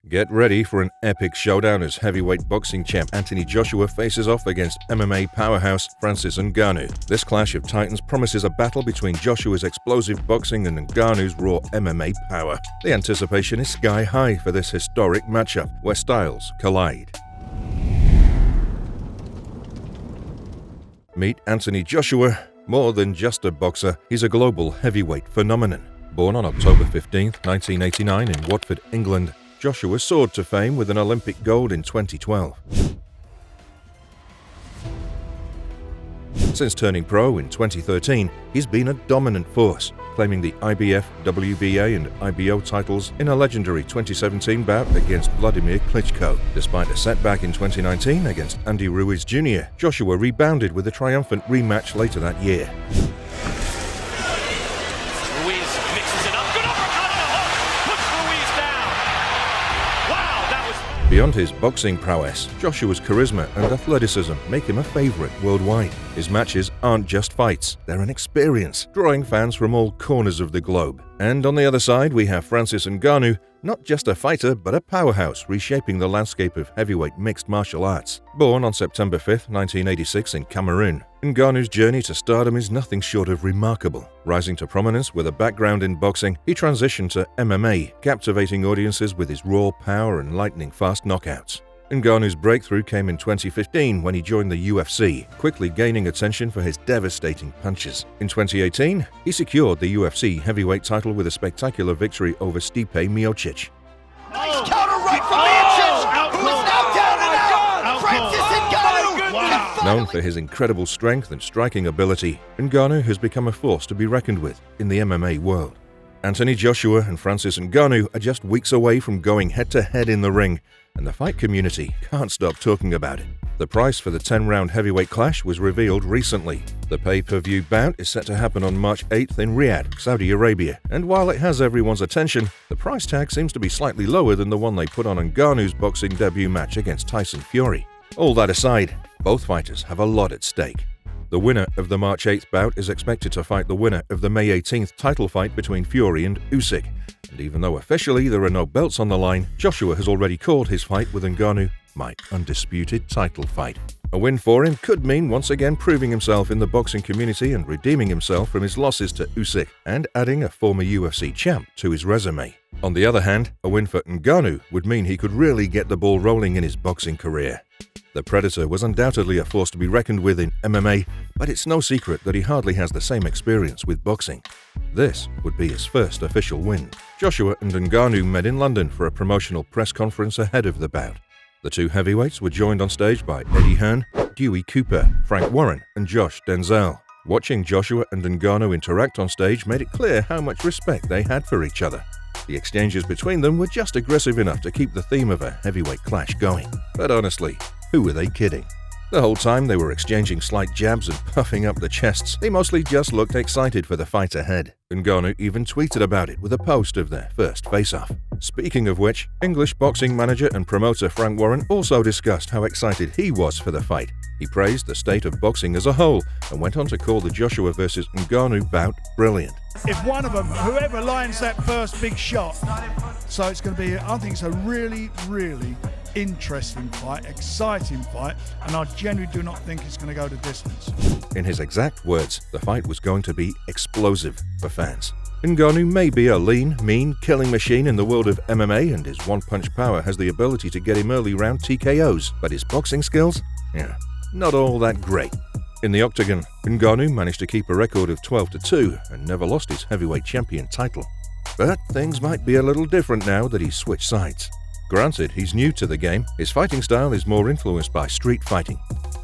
Get ready for an epic showdown as heavyweight boxing champ Anthony Joshua faces off against MMA powerhouse Francis Ngannou. This clash of titans promises a battle between Joshua's explosive boxing and Ngannou's raw MMA power. The anticipation is sky high for this historic matchup where styles collide. Meet Anthony Joshua. More than just a boxer, he's a global heavyweight phenomenon. Born on October 15, 1989 in Watford, England, Joshua soared to fame with an Olympic gold in 2012. Since turning pro in 2013, he's been a dominant force, claiming the IBF, WBA and IBO titles in a legendary 2017 bout against Vladimir Klitschko. Despite a setback in 2019 against Andy Ruiz Jr., Joshua rebounded with a triumphant rematch later that year. Beyond his boxing prowess, Joshua's charisma and athleticism make him a favorite worldwide. His matches aren't just fights, they're an experience, drawing fans from all corners of the globe. And on the other side, we have Francis Ngannou, not just a fighter, but a powerhouse reshaping the landscape of heavyweight mixed martial arts. Born on September 5, 1986 in Cameroon, Ngannou's journey to stardom is nothing short of remarkable. Rising to prominence with a background in boxing, he transitioned to MMA, captivating audiences with his raw power and lightning-fast knockouts. Ngannou's breakthrough came in 2015 when he joined the UFC, quickly gaining attention for his devastating punches. In 2018, he secured the UFC heavyweight title with a spectacular victory over Stipe Miocic. Nice counter right from Miocic, who is now down and out! Francis Ngannou! Known for his incredible strength and striking ability, Ngannou has become a force to be reckoned with in the MMA world. Anthony Joshua and Francis Ngannou are just weeks away from going head-to-head in the ring, and the fight community can't stop talking about it. The price for the 10-round heavyweight clash was revealed recently. The pay-per-view bout is set to happen on March 8th in Riyadh, Saudi Arabia, and while it has everyone's attention, the price tag seems to be slightly lower than the one they put on Ngannou's boxing debut match against Tyson Fury. All that aside, both fighters have a lot at stake. The winner of the March 8th bout is expected to fight the winner of the May 18th title fight between Fury and Usyk. And even though officially there are no belts on the line, Joshua has already called his fight with Ngannou my undisputed title fight. A win for him could mean once again proving himself in the boxing community and redeeming himself from his losses to Usyk and adding a former UFC champ to his resume. On the other hand, a win for Ngannou would mean he could really get the ball rolling in his boxing career. The Predator was undoubtedly a force to be reckoned with in MMA, but it's no secret that he hardly has the same experience with boxing. This would be his first official win. Joshua and Ngannou met in London for a promotional press conference ahead of the bout. The two heavyweights were joined on stage by Eddie Hearn, Dewey Cooper, Frank Warren, and Josh Denzel. Watching Joshua and Ngannou interact on stage made it clear how much respect they had for each other. The exchanges between them were just aggressive enough to keep the theme of a heavyweight clash going. But honestly, who were they kidding? The whole time they were exchanging slight jabs and puffing up the chests, they mostly just looked excited for the fight ahead. Ngannou even tweeted about it with a post of their first face-off. Speaking of which, English boxing manager and promoter Frank Warren also discussed how excited he was for the fight. He praised the state of boxing as a whole and went on to call the Joshua vs. Ngannou bout brilliant. If one of them, whoever lines that first big shot, so it's going to be, I think it's a really, really interesting fight, exciting fight, and I genuinely do not think it's going to go the distance. In his exact words, the fight was going to be explosive for fans. Ngannou may be a lean, mean, killing machine in the world of MMA, and his one-punch power has the ability to get him early round TKOs, but his boxing skills? Not all that great. In the octagon, Ngannou managed to keep a record of 12-2 and never lost his heavyweight champion title. But things might be a little different now that he's switched sides. Granted, he's new to the game, his fighting style is more influenced by street fighting.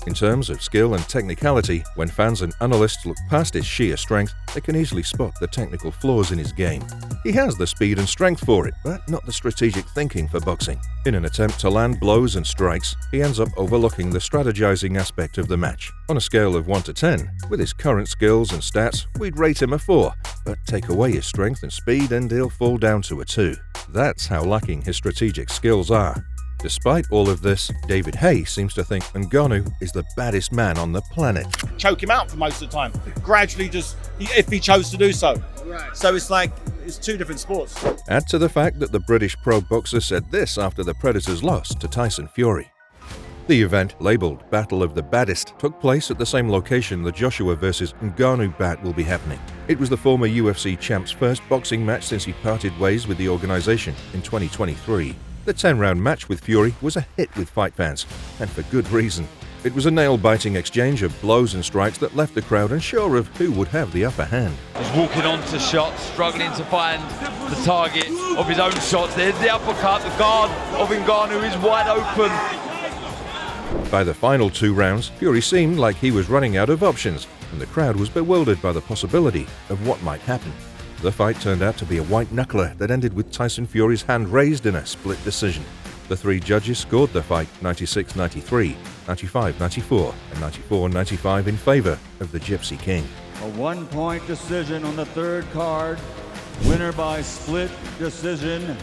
In terms of skill and technicality, when fans and analysts look past his sheer strength, they can easily spot the technical flaws in his game. He has the speed and strength for it, but not the strategic thinking for boxing. In an attempt to land blows and strikes, he ends up overlooking the strategizing aspect of the match. On a scale of 1 to 10, with his current skills and stats, we'd rate him a 4, but take away his strength and speed and he'll fall down to a 2. That's how lacking his strategic skills are. Despite all of this, David Haye seems to think Ngannou is the baddest man on the planet. Choke him out for most of the time. Gradually if he chose to do so. Right. So it's like, it's two different sports. Add to the fact that the British pro boxer said this after the Predator's loss to Tyson Fury. The event, labelled Battle of the Baddest, took place at the same location the Joshua vs. Ngannou bout will be happening. It was the former UFC champ's first boxing match since he parted ways with the organisation in 2023. The 10-round match with Fury was a hit with fight fans, and for good reason. It was a nail-biting exchange of blows and strikes that left the crowd unsure of who would have the upper hand. He's walking onto shots, struggling to find the target of his own shots. There's the uppercut, the guard of Ngannou is wide open. By the final 2 rounds, Fury seemed like he was running out of options, and the crowd was bewildered by the possibility of what might happen. The fight turned out to be a white knuckler that ended with Tyson Fury's hand raised in a split decision. The 3 judges scored the fight 96-93, 95-94, and 94-95 in favor of the Gypsy King. A 1-point decision on the 3rd card. Winner by split decision.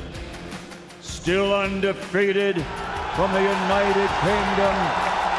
Still undefeated from the United Kingdom,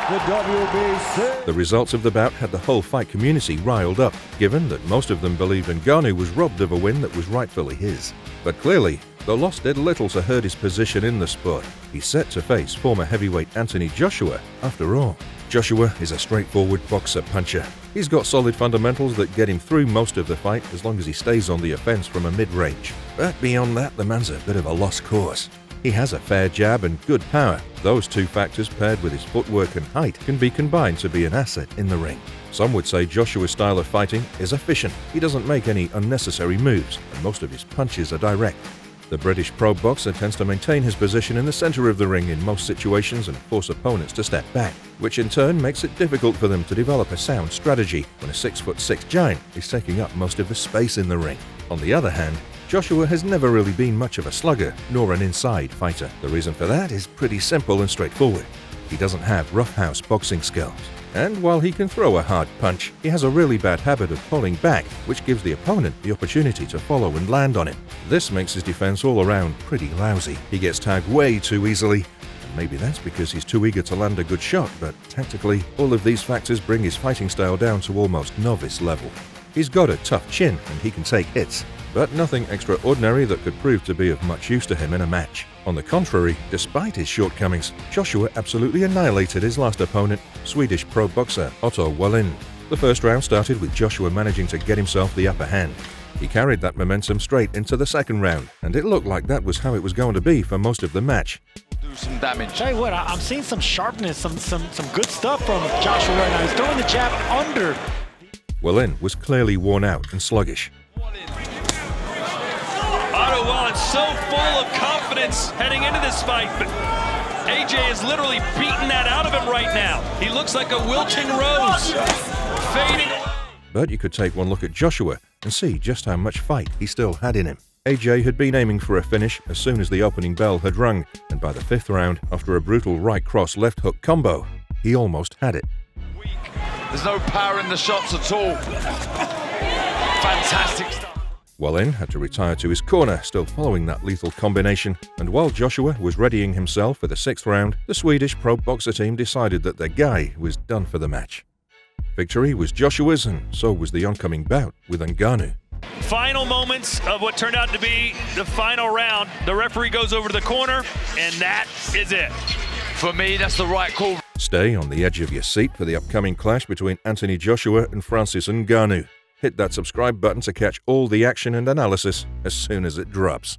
the WBC. The results of the bout had the whole fight community riled up, given that most of them believed Ngannou was robbed of a win that was rightfully his. But clearly, the loss did little to hurt his position in the sport. He's set to face former heavyweight Anthony Joshua, after all. Joshua is a straightforward boxer-puncher. He's got solid fundamentals that get him through most of the fight as long as he stays on the offense from a mid-range. But beyond that, the man's a bit of a lost cause. He has a fair jab and good power. Those 2 factors paired with his footwork and height can be combined to be an asset in the ring. Some would say Joshua's style of fighting is efficient. He doesn't make any unnecessary moves, and most of his punches are direct. The British pro boxer tends to maintain his position in the center of the ring in most situations and force opponents to step back, which in turn makes it difficult for them to develop a sound strategy when a 6'6" giant is taking up most of the space in the ring. On the other hand, Joshua has never really been much of a slugger, nor an inside fighter. The reason for that is pretty simple and straightforward. He doesn't have roughhouse boxing skills. And while he can throw a hard punch, he has a really bad habit of pulling back, which gives the opponent the opportunity to follow and land on him. This makes his defense all around pretty lousy. He gets tagged way too easily, and maybe that's because he's too eager to land a good shot, but tactically, all of these factors bring his fighting style down to almost novice level. He's got a tough chin and he can take hits, but nothing extraordinary that could prove to be of much use to him in a match. On the contrary, despite his shortcomings, Joshua absolutely annihilated his last opponent, Swedish pro boxer Otto Wallin. The first round started with Joshua managing to get himself the upper hand. He carried that momentum straight into the second round, and it looked like that was how it was going to be for most of the match. Do some damage. Tell you what, I'm seeing some sharpness, some good stuff from Joshua right now. He's throwing the jab under. Wallin was clearly worn out and sluggish. Otto Wallin so full of confidence heading into this fight, but AJ is literally beating that out of him right now. He looks like a wilting rose, fading. But you could take one look at Joshua and see just how much fight he still had in him. AJ had been aiming for a finish as soon as the opening bell had rung, and by the 5th round, after a brutal right cross left hook combo, he almost had it. There's no power in the shots at all. Fantastic stuff. Wallin had to retire to his corner, still following that lethal combination, and while Joshua was readying himself for the 6th round, the Swedish pro boxer team decided that their guy was done for the match. Victory was Joshua's, and so was the oncoming bout with Ngannou. Final moments of what turned out to be the final round. The referee goes over to the corner, and that is it. For me, that's the right call. Stay on the edge of your seat for the upcoming clash between Anthony Joshua and Francis Ngannou. Hit that subscribe button to catch all the action and analysis as soon as it drops.